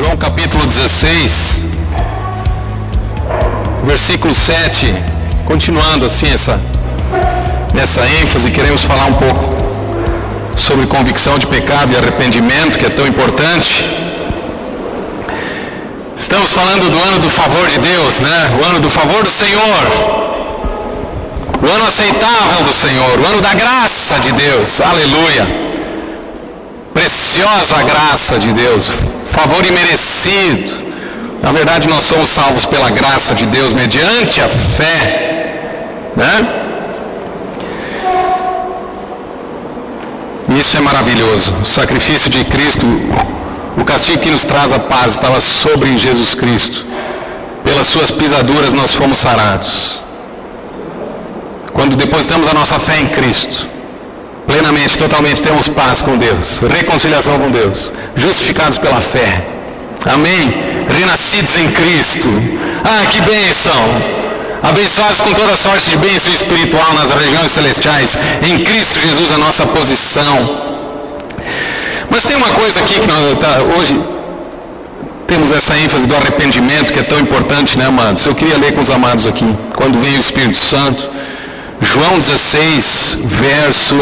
João capítulo 16, versículo 7, continuando assim nessa ênfase, queremos falar um pouco sobre convicção de pecado e arrependimento, que é tão importante. Estamos falando do ano do favor de Deus, né? O ano do favor do Senhor, o ano aceitável do Senhor, o ano da graça de Deus, aleluia, preciosa graça de Deus, favor imerecido. Na verdade, nós somos salvos pela graça de Deus mediante a fé, né? Isso é maravilhoso. O sacrifício de Cristo, o castigo que nos traz a paz estava sobre Jesus Cristo. Pelas suas pisaduras nós fomos sarados. Quando depositamos a nossa fé em Cristo, plenamente, totalmente temos paz com Deus, reconciliação com Deus, justificados pela fé. Amém? Renascidos em Cristo. Ah, que bênção! Abençoados com toda sorte de bênção espiritual nas regiões celestiais, em Cristo Jesus a nossa posição. Mas tem uma coisa aqui que hoje temos essa ênfase do arrependimento, que é tão importante, né, amados? Eu queria ler com os amados aqui, quando vem o Espírito Santo, João 16, verso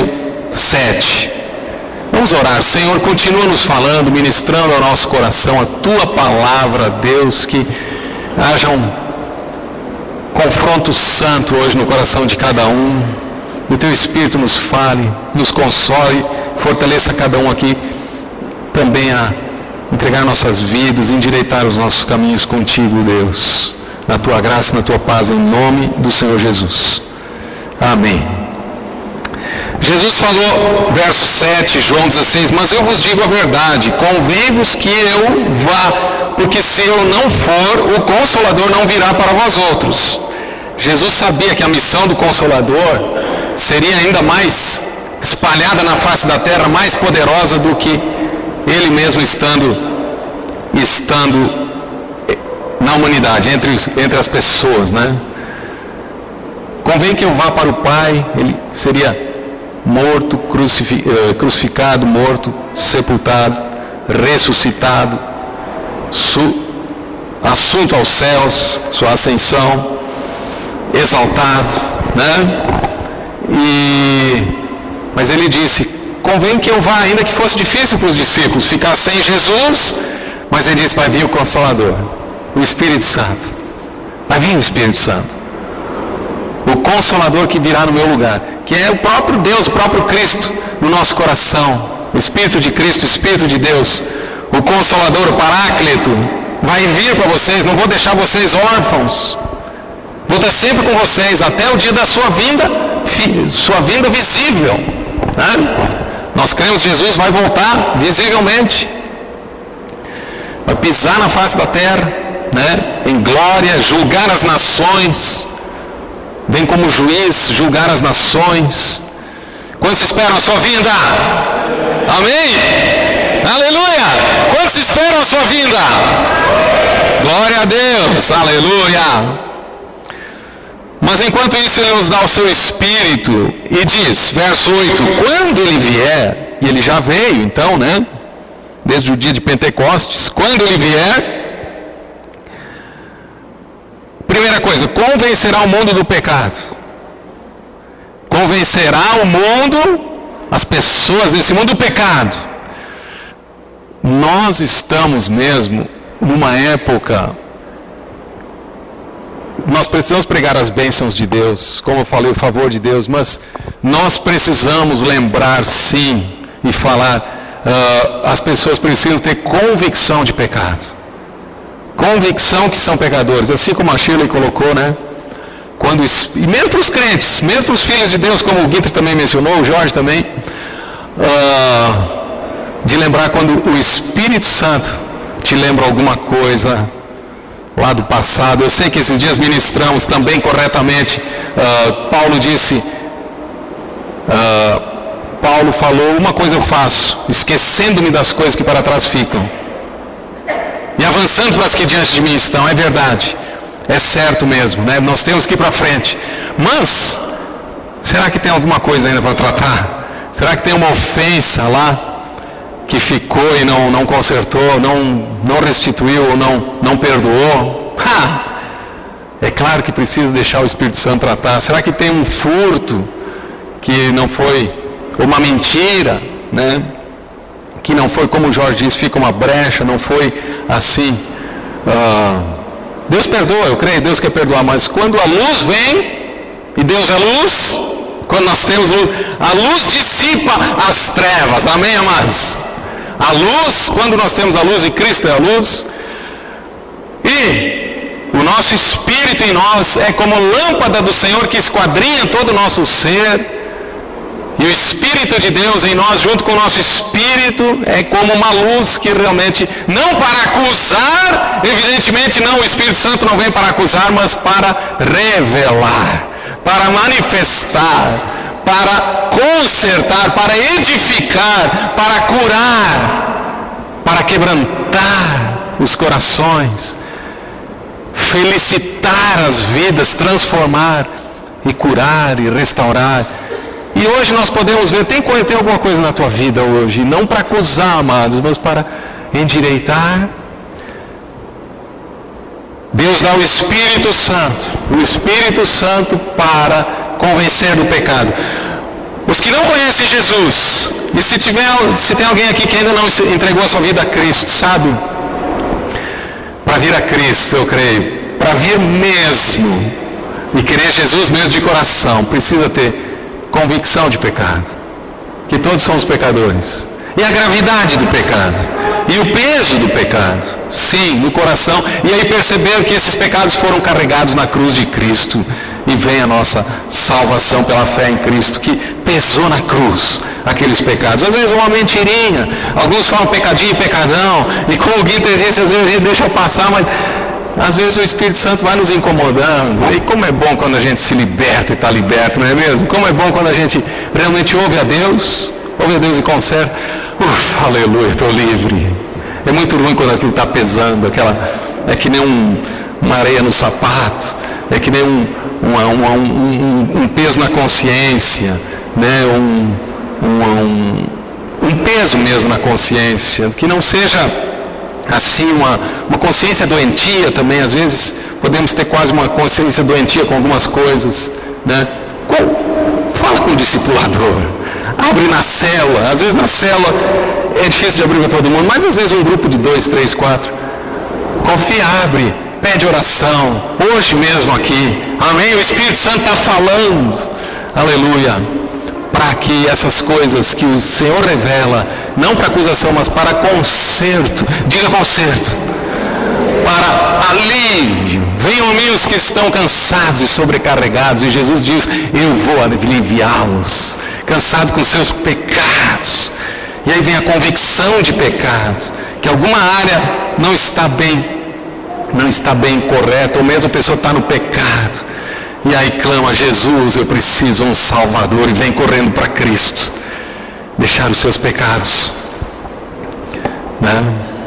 7. Vamos orar. Senhor, continua nos falando, ministrando ao nosso coração a Tua palavra, Deus, que haja um confronto santo hoje no coração de cada um. O Teu Espírito nos fale, nos console, fortaleça cada um aqui também a entregar nossas vidas, endireitar os nossos caminhos contigo, Deus, na Tua graça, na Tua paz, em nome do Senhor Jesus. Amém. Jesus falou, verso 7, João 16, mas eu vos digo a verdade, convém-vos que eu vá, porque se eu não for, o Consolador não virá para vós outros. Jesus sabia que a missão do Consolador seria ainda mais espalhada na face da terra, mais poderosa do que Ele mesmo estando na humanidade, entre as pessoas, né? Convém que eu vá para o Pai. Ele seria morto, crucificado, morto, sepultado, ressuscitado, assunto aos céus, sua ascensão, exaltado, né? Mas ele disse, convém que eu vá, ainda que fosse difícil para os discípulos ficar sem Jesus, mas ele disse, vai vir o Consolador, o Espírito Santo, vai vir o Espírito Santo, o Consolador que virá no meu lugar, que é o próprio Deus, o próprio Cristo no nosso coração, o Espírito de Cristo, o Espírito de Deus, o Consolador, o Paráclito, vai vir para vocês, não vou deixar vocês órfãos, vou estar sempre com vocês, até o dia da sua vinda visível, né? Nós cremos que Jesus vai voltar visivelmente, vai pisar na face da terra, né? Em glória, julgar as nações, vem como juiz julgar as nações. Quantos esperam a sua vinda? Amém? Aleluia! Quantos esperam a sua vinda? Glória a Deus! Aleluia! Mas enquanto isso Ele nos dá o seu Espírito e diz, verso 8, quando Ele vier, e Ele já veio então, né? Desde o dia de Pentecostes, quando Ele vier, primeira coisa, convencerá o mundo do pecado. Convencerá o mundo, as pessoas desse mundo do pecado. Nós estamos mesmo numa época, nós precisamos pregar as bênçãos de Deus, como eu falei, o favor de Deus, mas nós precisamos lembrar sim e falar, as pessoas precisam ter convicção de pecado. Convicção que são pecadores, assim como a Shirley colocou, né? E mesmo para os crentes, mesmo para os filhos de Deus, como o Guinter também mencionou, o Jorge também, de lembrar quando o Espírito Santo te lembra alguma coisa lá do passado. Eu sei que esses dias ministramos também corretamente, Paulo disse, Paulo falou, uma coisa eu faço, esquecendo-me das coisas que para trás ficam, e avançando para as que diante de mim estão. É verdade, é certo mesmo, né? Nós temos que ir para frente, mas será que tem alguma coisa ainda para tratar? Será que tem uma ofensa lá que ficou e não consertou, não restituiu, não perdoou? É claro que precisa deixar o Espírito Santo tratar. Será que tem um furto que não foi, uma mentira, né? Que não foi, como o Jorge disse, fica uma brecha, não foi assim. Deus perdoa, eu creio, Deus quer perdoar, mas quando a luz vem, e Deus é luz, quando nós temos luz, a luz dissipa as trevas, amém, amados? A luz, quando nós temos a luz e Cristo é a luz, e o nosso Espírito em nós é como lâmpada do Senhor que esquadrinha todo o nosso ser, e o Espírito de Deus em nós, junto com o nosso Espírito, é como uma luz que realmente, não para acusar, evidentemente não, o Espírito Santo não vem para acusar, mas para revelar, para manifestar, para consertar, para edificar, para curar, para quebrantar os corações, felicitar as vidas, transformar e curar e restaurar. E hoje nós podemos ver, tem alguma coisa na tua vida hoje, não para acusar, amados, mas para endireitar. Deus dá o Espírito Santo para convencer do pecado. Os que não conhecem Jesus, e se tem alguém aqui que ainda não entregou a sua vida a Cristo, sabe? Para vir a Cristo, eu creio, para vir mesmo, e querer Jesus mesmo de coração, precisa ter convicção de pecado, que todos somos pecadores, e a gravidade do pecado, e o peso do pecado, sim, no coração, e aí perceber que esses pecados foram carregados na cruz de Cristo, e vem a nossa salvação pela fé em Cristo, que pesou na cruz aqueles pecados. Às vezes uma mentirinha, alguns falam pecadinho e pecadão, e como o Guiter disse, às vezes a gente deixa passar, mas às vezes o Espírito Santo vai nos incomodando. E como é bom quando a gente se liberta e está liberto, não é mesmo? Como é bom quando a gente realmente ouve a Deus e conserta. Aleluia, estou livre. É muito ruim quando aquilo está pesando, é que nem uma areia no sapato, é que nem um peso na consciência, né? Um peso mesmo na consciência, que não seja assim uma consciência doentia também. Às vezes podemos ter quase uma consciência doentia com algumas coisas, né? Fala com o discipulador, abre na célula. Às vezes na célula é difícil de abrir para todo mundo, mas às vezes um grupo de 2, 3, 4, confia, abre, pede oração, hoje mesmo aqui, amém? O Espírito Santo está falando, aleluia, para que essas coisas que o Senhor revela, não para acusação, mas para conserto, diga conserto, para alívio. Venham a mim os que estão cansados e sobrecarregados, e Jesus diz, eu vou aliviá-los, cansados com seus pecados. E aí vem a convicção de pecado, que alguma área não está bem correta, ou mesmo a pessoa está no pecado, e aí clama, Jesus, eu preciso de um Salvador, e vem correndo para Cristo, deixar os seus pecados, né?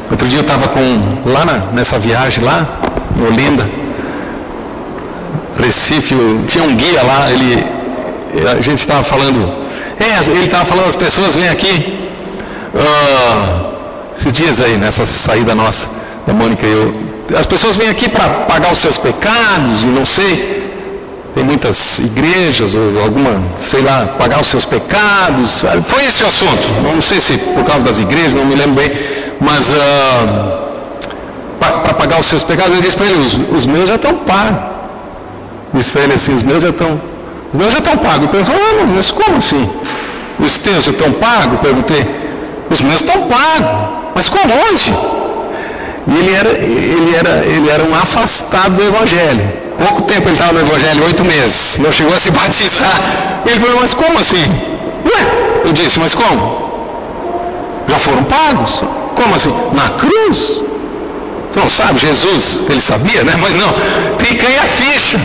Outro dia eu estava nessa viagem lá, em Olinda, Recife, tinha um guia lá, a gente estava falando, ele estava falando, as pessoas vêm aqui, esses dias aí, nessa saída nossa, da Mônica e eu, as pessoas vêm aqui para pagar os seus pecados, e não sei, tem muitas igrejas, ou alguma, sei lá, pagar os seus pecados, foi esse o assunto, não sei se por causa das igrejas, não me lembro bem, mas para pagar os seus pecados, eu disse para ele, os meus já estão pagos. Disse para ele assim, os meus já estão pagos. Eu pensei, mas como assim? Os teus já estão pagos? Perguntei, os meus estão pagos, mas como, onde? E ele era um afastado do Evangelho. Pouco tempo ele estava no Evangelho, 8 meses, não chegou a se batizar. Ele falou, mas como assim? Eu disse, mas como? Já foram pagos? Como assim? Na cruz? Você não sabe, Jesus, ele sabia, né? Mas não, tem que cair a ficha,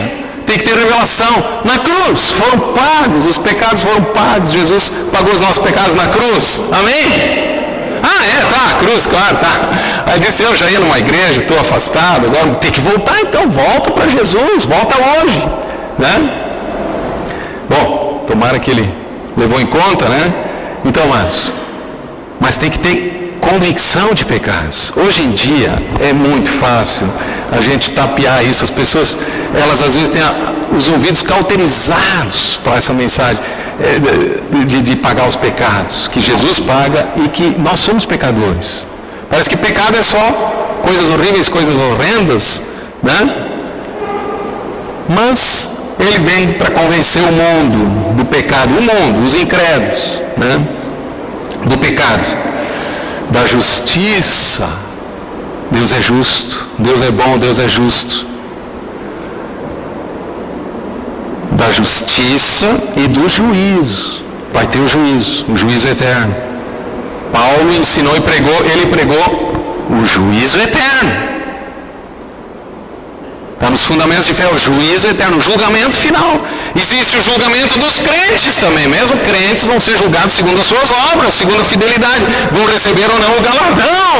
tem que ter revelação. Na cruz, foram pagos, os pecados foram pagos, Jesus pagou os nossos pecados na cruz, amém? A cruz, claro, tá. Aí disse, eu já ia numa igreja, estou afastado, agora tem que voltar, então volta para Jesus, volta hoje, né? Bom, tomara que ele levou em conta, né? Então, mas tem que ter convicção de pecados. Hoje em dia é muito fácil a gente tapear isso. As pessoas, elas às vezes têm os ouvidos cauterizados para essa mensagem de pagar os pecados, que Jesus paga e que nós somos pecadores. Parece que pecado é só coisas horríveis, coisas horrendas, né? Mas ele vem para convencer o mundo do pecado, o mundo, os incrédulos, né? Do pecado, da justiça. Deus é justo, Deus é bom, Deus é justo. Da justiça e do juízo. Vai ter o juízo eterno. Paulo ensinou e pregou, ele pregou o juízo eterno. Está nos fundamentos de fé, o juízo eterno, o julgamento final. Existe o julgamento dos crentes também. Mesmo crentes vão ser julgados segundo as suas obras, segundo a fidelidade. Vão receber ou não o galardão.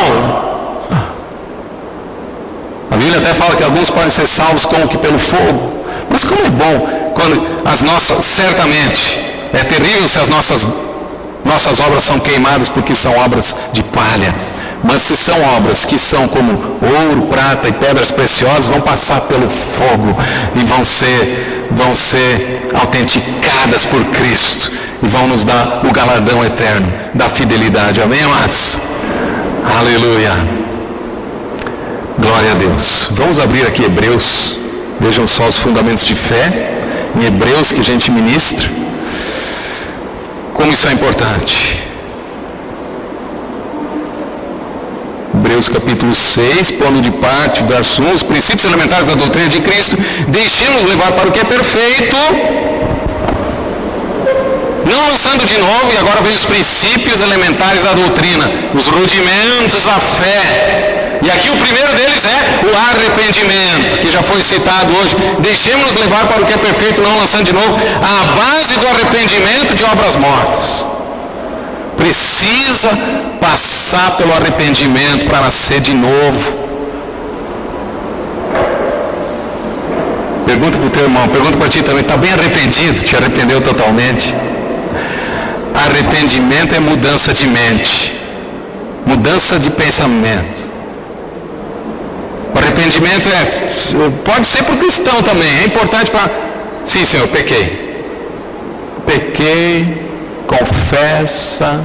A Bíblia até fala que alguns podem ser salvos como que pelo fogo. Mas como é bom quando as nossas, certamente, é terrível se as nossas obras são queimadas porque são obras de palha. Mas se são obras que são como ouro, prata e pedras preciosas, vão passar pelo fogo e vão ser autenticadas por Cristo e vão nos dar o galardão eterno da fidelidade. Amém, amados? Aleluia. Glória a Deus. Vamos abrir aqui Hebreus. Vejam só os fundamentos de fé em Hebreus que a gente ministra. Como isso é importante. Hebreus capítulo 6, pondo de parte, verso 1, os princípios elementares da doutrina de Cristo, deixemos levar para o que é perfeito, não lançando de novo, e agora vem os princípios elementares da doutrina, os rudimentos da fé. E aqui o primeiro deles é o arrependimento, que já foi citado hoje. Deixemos levar para o que é perfeito, não lançando de novo, a base do arrependimento de obras mortas. Precisa passar pelo arrependimento para nascer de novo. Pergunta para o teu irmão, pergunta para ti também, está bem arrependido? Te arrependeu totalmente? Arrependimento é mudança de mente, mudança de pensamento. O arrependimento pode ser para o cristão também, é importante para... Sim, Senhor, pequei, confessa.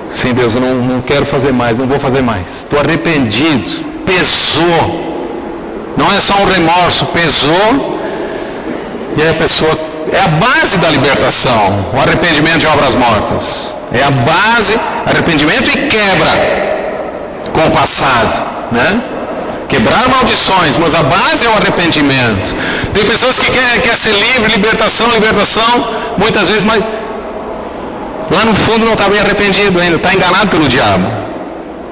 Sim, Deus, eu não quero fazer mais, não vou fazer mais. Estou arrependido, pesou. Não é só um remorso, pesou. E aí a pessoa... É a base da libertação, o arrependimento de obras mortas. É a base, arrependimento e quebra com o passado, né? Quebrar maldições, mas a base é o arrependimento. Tem pessoas que querem ser livre, libertação, muitas vezes, mas lá no fundo não está bem arrependido ainda, está enganado pelo diabo,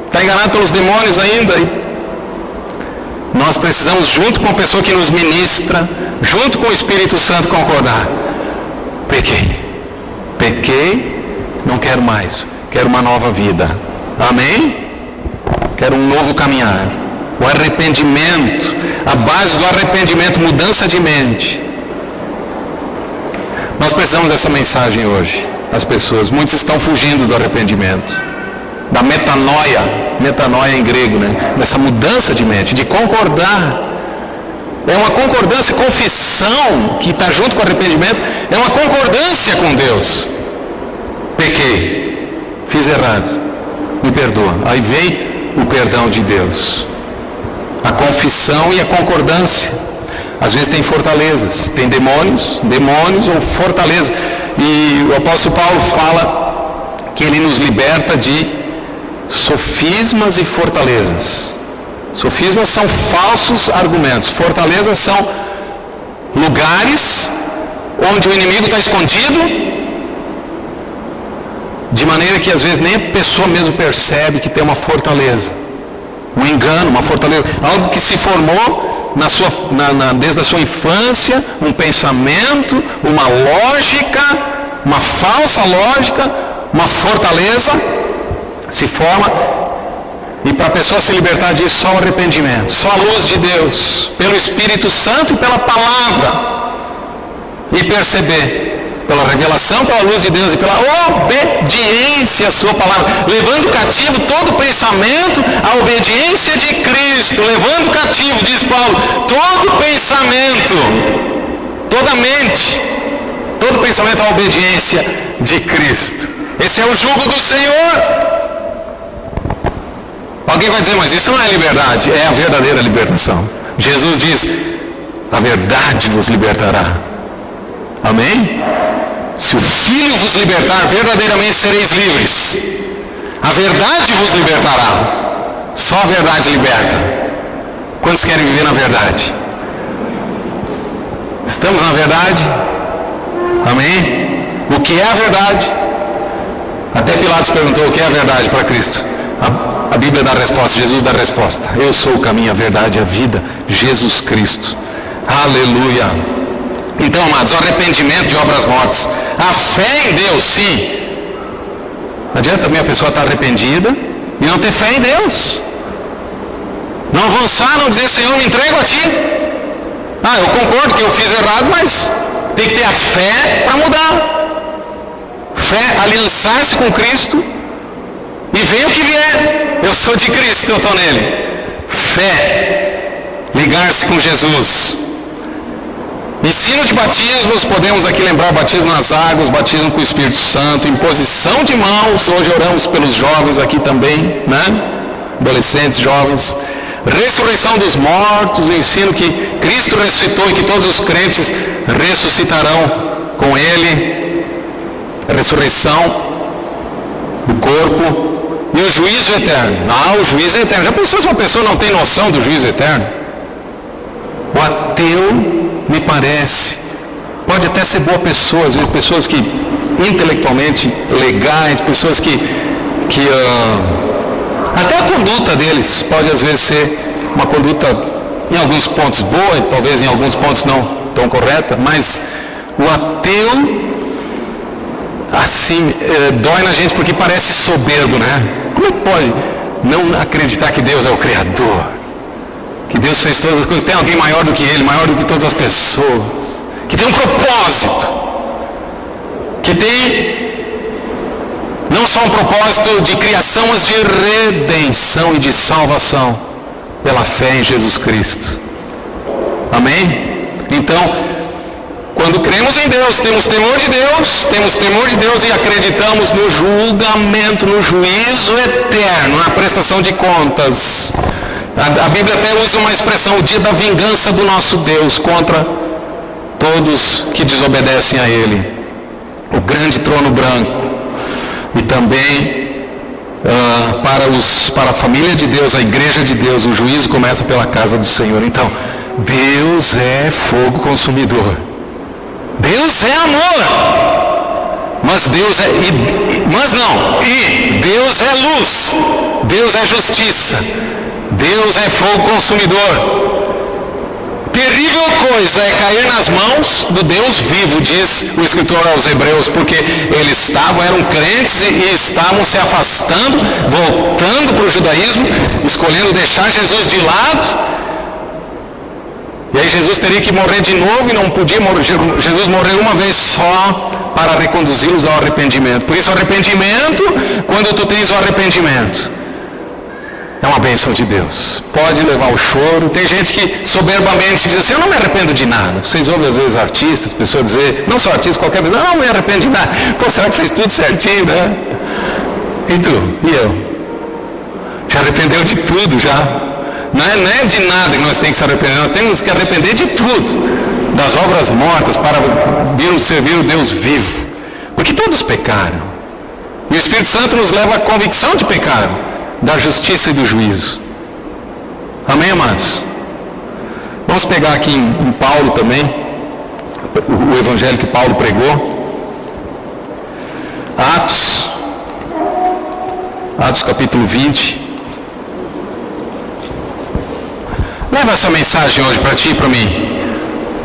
está enganado pelos demônios ainda. E nós precisamos, junto com a pessoa que nos ministra, junto com o Espírito Santo, concordar. Pequei, não quero mais, quero uma nova vida. Amém? Quero um novo caminhar. O arrependimento, a base do arrependimento, mudança de mente. Nós precisamos dessa mensagem hoje. As pessoas, muitos estão fugindo do arrependimento, da metanoia em grego, né? Dessa mudança de mente, de concordar. É uma concordância, confissão que está junto com o arrependimento, é uma concordância com Deus. Pequei, fiz errado, me perdoa. Aí vem o perdão de Deus, a confissão e a concordância. Às vezes tem fortalezas, tem demônios ou fortalezas. E o apóstolo Paulo fala que ele nos liberta de sofismas e fortalezas. Sofismas são falsos argumentos. Fortalezas são lugares onde o inimigo está escondido, de maneira que às vezes nem a pessoa mesmo percebe que tem uma fortaleza. Um engano, uma fortaleza. Algo que se formou desde a sua infância, um pensamento, uma lógica, uma falsa lógica, uma fortaleza se forma. E para a pessoa se libertar disso, só o arrependimento, só a luz de Deus, pelo Espírito Santo e pela palavra. E perceber pela revelação, pela luz de Deus e pela obediência à sua palavra, levando cativo todo pensamento à obediência de Cristo, levando cativo, diz Paulo, todo pensamento, toda mente, todo pensamento à obediência de Cristo. Esse é o jugo do Senhor. Alguém vai dizer, mas isso não é liberdade. É a verdadeira libertação. Jesus diz, a verdade vos libertará. Amém? Se o Filho vos libertar, verdadeiramente sereis livres. A verdade vos libertará. Só a verdade liberta. Quantos querem viver na verdade? Estamos na verdade? Amém? O que é a verdade? Até Pilatos perguntou o que é a verdade para Cristo. A Bíblia dá a resposta, Jesus dá a resposta. Eu sou o caminho, a verdade e a vida, Jesus Cristo. Aleluia. Então, amados, o arrependimento de obras mortas. A fé em Deus, sim. Não adianta também a pessoa estar arrependida e não ter fé em Deus. Não avançar, não dizer, Senhor, me entrego a Ti. Eu concordo que eu fiz errado, mas tem que ter a fé para mudar. Fé, aliançar-se com Cristo. E venha o que vier, eu sou de Cristo, eu estou nele. Fé, ligar-se com Jesus. Ensino de batismos, podemos aqui lembrar batismo nas águas, batismo com o Espírito Santo, imposição de mãos, hoje oramos pelos jovens aqui também, né? Adolescentes, jovens. Ressurreição dos mortos, o ensino que Cristo ressuscitou e que todos os crentes ressuscitarão com Ele. A ressurreição do corpo. E o juízo eterno. O juízo eterno. Já pensou se uma pessoa não tem noção do juízo eterno? O ateu, me parece, pode até ser boa pessoa, às vezes pessoas que intelectualmente legais, pessoas que até a conduta deles pode às vezes ser uma conduta em alguns pontos boa, talvez em alguns pontos não tão correta, mas o ateu assim, dói na gente porque parece soberbo, né? Como é que pode não acreditar que Deus é o Criador? Que Deus fez todas as coisas, tem alguém maior do que Ele, maior do que todas as pessoas, que tem um propósito, que tem não só um propósito de criação, mas de redenção e de salvação, pela fé em Jesus Cristo. Amém? Então, quando cremos em Deus, temos temor de Deus e acreditamos no julgamento, no juízo eterno, na prestação de contas. A Bíblia até usa uma expressão, o dia da vingança do nosso Deus contra todos que desobedecem a Ele. O grande trono branco. E também para a família de Deus, a igreja de Deus, o juízo começa pela casa do Senhor. Então, Deus é fogo consumidor. Deus é amor, mas Deus é, e Deus é luz, Deus é justiça, Deus é fogo consumidor. Terrível coisa é cair nas mãos do Deus vivo, diz o escritor aos Hebreus, porque eles eram crentes e estavam se afastando, voltando para o judaísmo, escolhendo deixar Jesus de lado. E aí Jesus teria que morrer de novo e não podia morrer. Jesus morreu uma vez só para reconduzi-los ao arrependimento. Por isso o arrependimento, quando tu tens o arrependimento, é uma bênção de Deus. Pode levar o choro. Tem gente que soberbamente diz assim, eu não me arrependo de nada. Vocês ouvem às vezes artistas, pessoas dizer, não só artistas, qualquer pessoa, não me arrependo de nada. Pô, será que fez tudo certinho, né? E tu? E eu? Já arrependeu de tudo já? Não é de nada que nós temos que se arrepender, nós temos que arrepender de tudo, das obras mortas, para vir servir o Deus vivo, porque todos pecaram, e o Espírito Santo nos leva à convicção de pecado, da justiça e do juízo. Amém, amados? Vamos pegar aqui em Paulo também, o evangelho que Paulo pregou, Atos capítulo 20. Leva essa mensagem hoje para ti e para mim.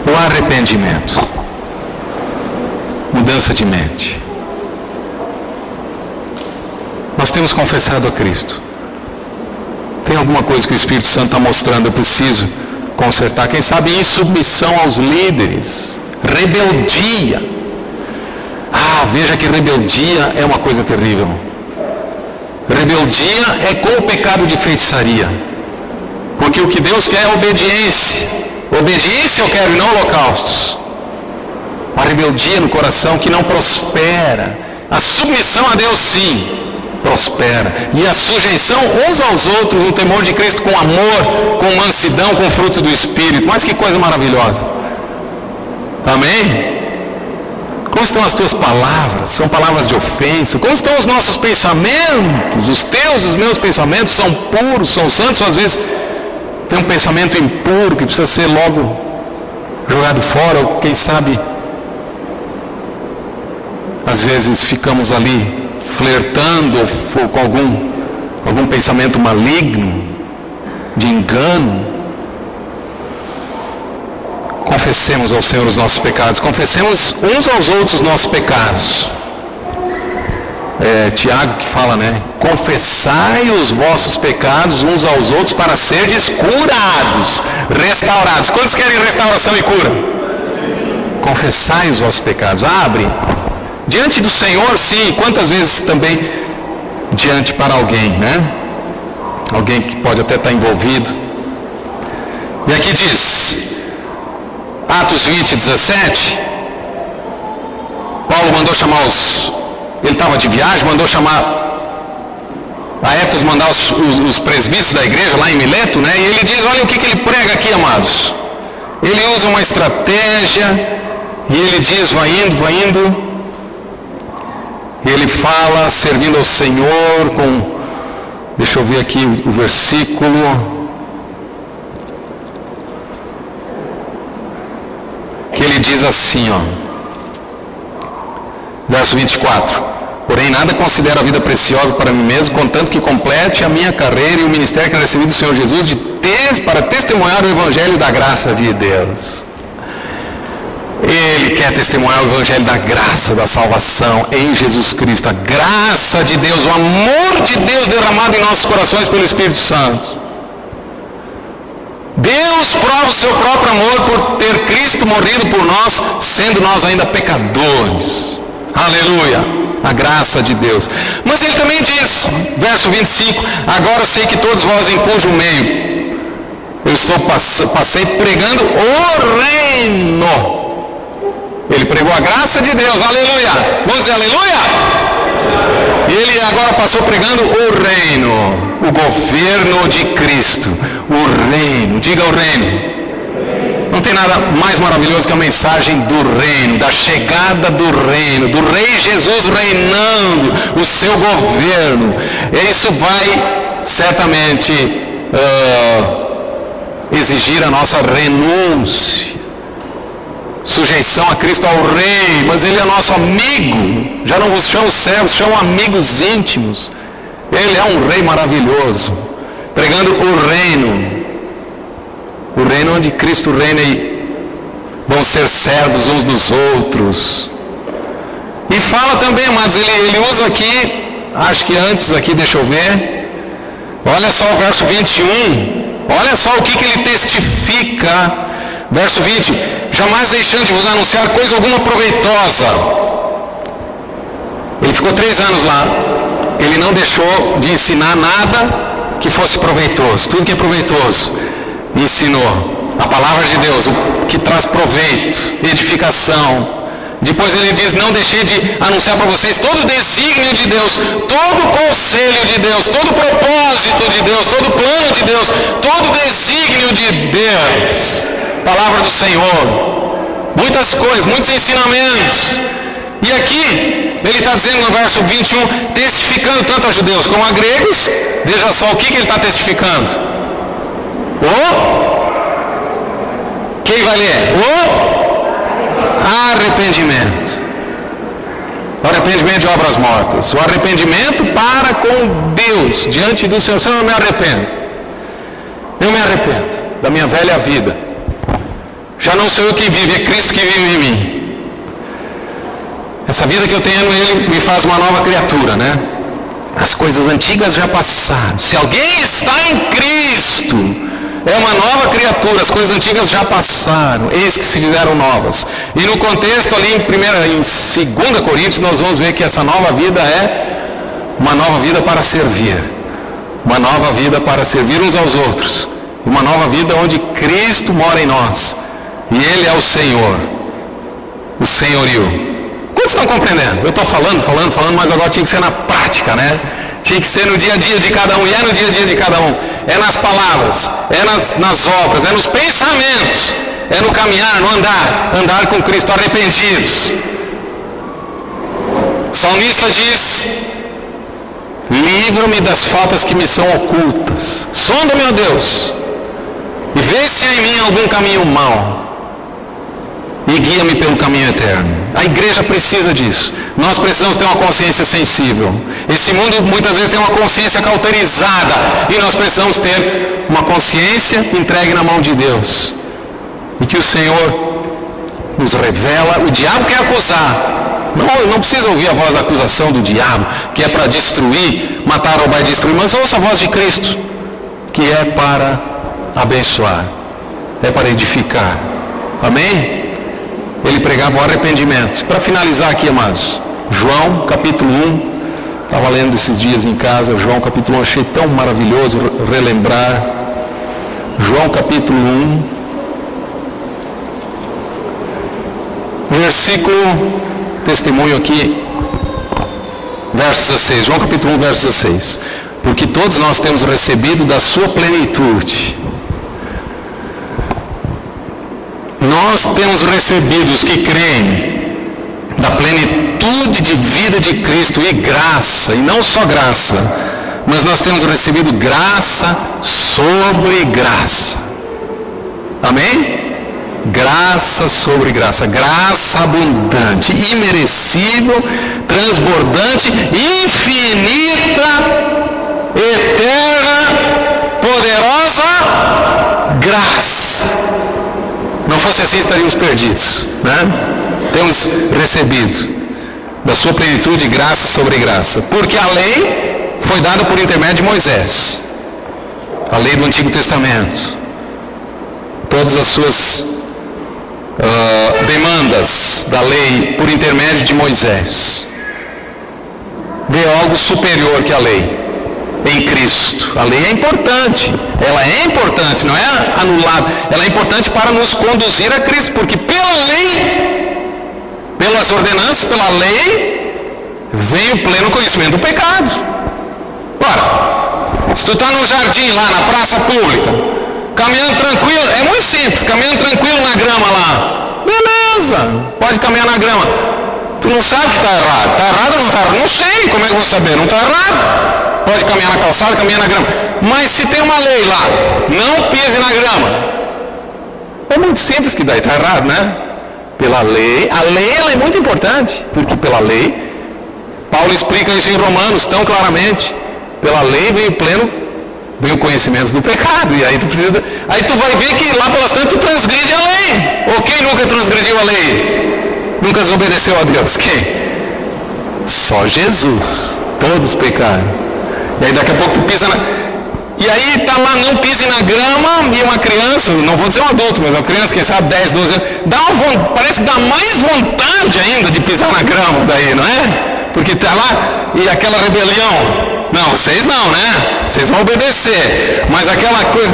O arrependimento. Mudança de mente. Nós temos confessado a Cristo. Tem alguma coisa que o Espírito Santo está mostrando, eu preciso consertar. Quem sabe insubmissão aos líderes. Rebeldia. Veja que rebeldia é uma coisa terrível. Rebeldia é como o pecado de feitiçaria. Porque o que Deus quer é obediência. Obediência eu quero e não holocaustos. A rebeldia no coração que não prospera. A submissão a Deus sim prospera. E a sujeição uns aos outros no temor de Cristo, com amor, com mansidão, com fruto do Espírito. Mas que coisa maravilhosa. Amém? Como estão as tuas palavras? São palavras de ofensa? Como estão os nossos pensamentos? Os teus, os meus pensamentos são puros, são santos? Às vezes tem um pensamento impuro que precisa ser logo jogado fora, ou quem sabe, às vezes ficamos ali flertando ou com algum pensamento maligno, de engano. Confessemos ao Senhor os nossos pecados. Confessemos uns aos outros os nossos pecados. Tiago que fala, né? Confessai os vossos pecados uns aos outros para serdes curados, restaurados. Quantos querem restauração e cura? Confessai os vossos pecados. Abre. Diante do Senhor, sim. Quantas vezes também diante para alguém, né? Alguém que pode até estar envolvido. E aqui diz... Atos 20, 17, Paulo mandou chamar ele estava de viagem, mandou chamar a Éfeso, mandar os presbíteros da igreja lá em Mileto, né? E ele diz, olha o que ele prega aqui, amados. Ele usa uma estratégia, e ele diz, vai indo, e ele fala, servindo ao Senhor, deixa eu ver aqui o versículo... que ele diz assim, verso 24, porém nada considero a vida preciosa para mim mesmo, contanto que complete a minha carreira e o ministério que eu recebi do Senhor Jesus para testemunhar o Evangelho da graça de Deus. Ele quer testemunhar o Evangelho da graça, da salvação em Jesus Cristo, a graça de Deus, o amor de Deus derramado em nossos corações pelo Espírito Santo. Deus prova o seu próprio amor por ter Cristo morrido por nós, sendo nós ainda pecadores. Aleluia! A graça de Deus. Mas ele também diz, verso 25, agora eu sei que todos vós em cujo meio eu passei pregando o reino. Ele pregou a graça de Deus, aleluia! Vamos dizer aleluia? E ele agora passou pregando o reino, o governo de Cristo, o reino, diga o reino. Não tem nada mais maravilhoso que a mensagem do reino, da chegada do reino, do Rei Jesus reinando o seu governo. Isso vai certamente exigir a nossa renúncia, sujeição a Cristo, ao Rei, mas Ele é nosso amigo. Já não vos chamo servos, chamo amigos íntimos. Ele é um Rei maravilhoso, pregando o reino onde Cristo reina, e vão ser servos uns dos outros. E fala também, amados, ele usa aqui, acho que antes aqui, deixa eu ver, olha só o verso 21, olha só o que ele testifica, verso 20, jamais deixando de vos anunciar coisa alguma proveitosa. Ele ficou 3 anos lá, ele não deixou de ensinar nada que fosse proveitoso. Tudo que é proveitoso ensinou. A palavra de Deus, o que traz proveito, edificação. Depois ele diz, não deixei de anunciar para vocês todo o desígnio de Deus, todo o conselho de Deus, todo o propósito de Deus, todo o plano de Deus, todo o desígnio de Deus. Palavra do Senhor. Muitas coisas, muitos ensinamentos. E aqui, ele está dizendo no verso 21, testificando tanto a judeus como a gregos. Veja só o que ele está testificando. Quem vai ler? O arrependimento. O arrependimento de obras mortas. O arrependimento para com Deus, diante do Senhor. Senhor, eu me arrependo. Eu me arrependo da minha velha vida. Já não sou eu que vive, é Cristo que vive em mim. Essa vida que eu tenho nele me faz uma nova criatura, né? As coisas antigas já passaram. Se alguém está em Cristo, é uma nova criatura, as coisas antigas já passaram, eis que se fizeram novas. E no contexto ali em 2 Coríntios, nós vamos ver que essa nova vida é uma nova vida para servir. Uma nova vida para servir uns aos outros. Uma nova vida onde Cristo mora em nós. E Ele é o Senhor. O senhorio. Quantos estão compreendendo? Eu estou falando, mas agora tinha que ser na prática, né? Tinha que ser no dia a dia de cada um. E é no dia a dia de cada um. É nas palavras, é nas obras, é nos pensamentos, é no caminhar, no andar com Cristo, arrependidos. O salmista diz: livra-me das faltas que me são ocultas. Sonda-me, ó Deus, e vê se há em mim algum caminho mau, e guia-me pelo caminho eterno. A igreja precisa disso. Nós precisamos ter uma consciência sensível. Esse mundo muitas vezes tem uma consciência cauterizada, e nós precisamos ter uma consciência entregue na mão de Deus, e que o Senhor nos revela. O diabo quer acusar. Não precisa ouvir a voz da acusação do diabo, que é para destruir, matar, roubar e destruir, mas ouça a voz de Cristo, que é para abençoar, é para edificar. Amém? Ele pregava o arrependimento. Para finalizar aqui, amados, João capítulo 1, estava lendo esses dias em casa, João capítulo 1, achei tão maravilhoso relembrar. João capítulo 1, versículo, testemunho aqui, verso 16, João capítulo 1, verso 16. Porque todos nós temos recebido da sua plenitude. Nós temos recebido, os que creem, da plenitude de vida de Cristo e graça, e não só graça, mas nós temos recebido graça sobre graça. Amém? Graça sobre graça, graça abundante, imerecível, transbordante, infinita, eterna, poderosa graça. Não fosse assim, estaríamos perdidos, né? Temos recebido da sua plenitude graça sobre graça, porque a lei foi dada por intermédio de Moisés, a lei do Antigo Testamento, todas as suas demandas da lei por intermédio de Moisés. Veio algo superior que a lei em Cristo. A lei é importante, ela é importante, não é anulada, ela é importante para nos conduzir a Cristo, porque pela lei, pelas ordenanças, pela lei, vem o pleno conhecimento do pecado. Ora, se tu está no jardim lá, na praça pública, caminhando tranquilo, é muito simples, caminhando tranquilo na grama lá, beleza, pode caminhar na grama. Tu não sabe que está errado. Está errado ou não está errado? Não sei, como é que eu vou saber? Não está errado. Pode caminhar na calçada, caminhar na grama. Mas se tem uma lei lá, não pise na grama. É muito simples que daí está errado, né? Pela lei, a lei ela é muito importante, porque pela lei, Paulo explica isso em Romanos tão claramente. Pela lei vem o conhecimento do pecado. E aí tu vai ver que lá pelas tantas tu transgride a lei. Ou quem nunca transgrediu a lei? Nunca desobedeceu a Deus? Quem? Só Jesus. Todos pecaram. E aí daqui a pouco tu pisa na... E aí tá lá, não pise na grama, e uma criança, não vou dizer um adulto, mas uma criança, quem sabe 10, 12 anos, parece que dá mais vontade ainda de pisar na grama daí, não é? Porque tá lá, e aquela rebelião. Não, vocês não, né? Vocês vão obedecer. Mas aquela coisa,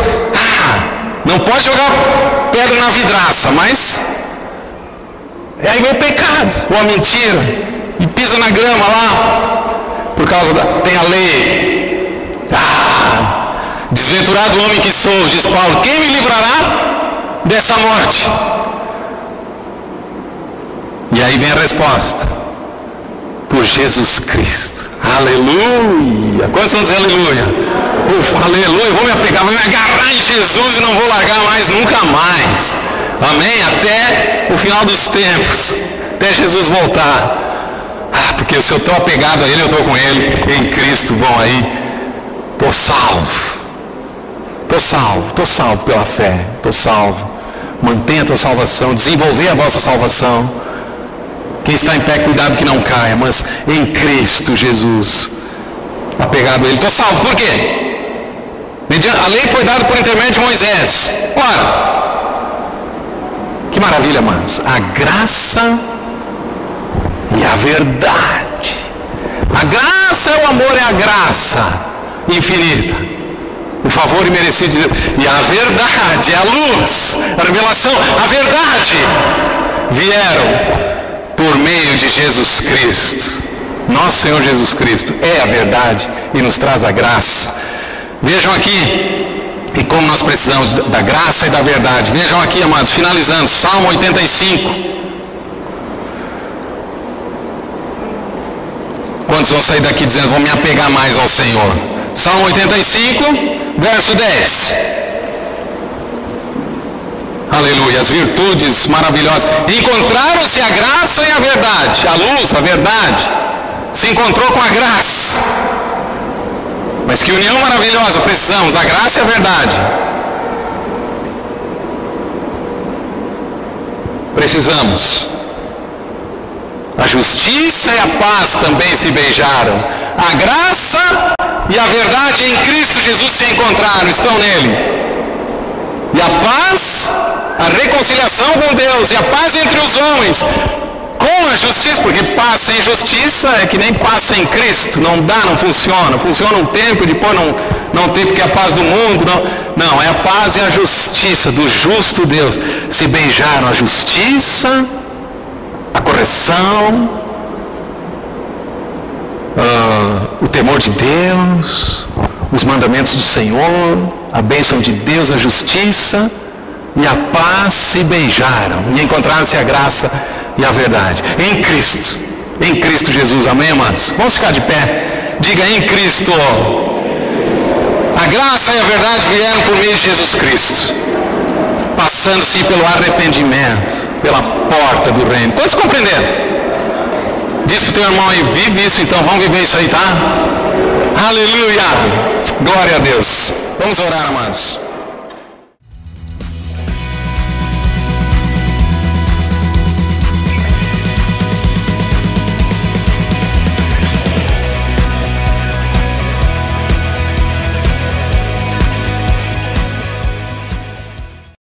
não pode jogar pedra na vidraça, mas... aí vem o pecado, ou a mentira, e pisa na grama lá, por causa tem a lei. Desventurado homem que sou, diz Paulo, quem me livrará dessa morte? E aí vem a resposta: por Jesus Cristo. Aleluia! Quantos vão dizer aleluia? Ufa, aleluia! Vou me apegar, vou me agarrar em Jesus e não vou largar mais, nunca mais. Amém? Até o final dos tempos, até Jesus voltar. Porque se eu estou apegado a Ele, eu estou com Ele em Cristo. Bom, aí estou salvo. Estou salvo pela fé. Estou salvo. Mantenha a tua salvação, desenvolver a vossa salvação. Quem está em pé, cuidado que não caia, mas em Cristo Jesus, apegado a Ele. Estou salvo, por quê? A lei foi dada por intermédio de Moisés. Ora, que maravilha, amados. A graça e a verdade. A graça é o amor, é a graça infinita, o favor imerecido de Deus. E a verdade, é a luz, a revelação, a verdade vieram por meio de Jesus Cristo. Nosso Senhor Jesus Cristo é a verdade e nos traz a graça. Vejam aqui, e como nós precisamos da graça e da verdade. Vejam aqui, amados, finalizando, Salmo 85. Quantos vão sair daqui dizendo, vou me apegar mais ao Senhor? Salmo 85, verso 10. Aleluia, as virtudes maravilhosas. Encontraram-se a graça e a verdade. A luz, a verdade, se encontrou com a graça. Mas que união maravilhosa precisamos, a graça e a verdade. Precisamos. A justiça e a paz também se beijaram. A graça e a verdade em Cristo Jesus se encontraram, estão nele. E a paz, a reconciliação com Deus, e a paz entre os homens, com a justiça, porque paz sem justiça é que nem paz sem Cristo, não dá, não funciona. Funciona um tempo e depois não tem, porque é a paz do mundo, não, é a paz e a justiça do justo Deus. Se beijaram a justiça, a correção, o temor de Deus, os mandamentos do Senhor, a bênção de Deus, a justiça e a paz se beijaram e encontraram-se a graça e a verdade em Cristo Jesus. Amém, amados? Vamos ficar de pé. Diga: em Cristo a graça e a verdade vieram por meio de Jesus Cristo, passando-se pelo arrependimento, pela porta do reino. Quantos compreenderam? Diz para o teu irmão aí, vive isso então, vamos viver isso aí, tá? Aleluia! Glória a Deus. Vamos orar, amados.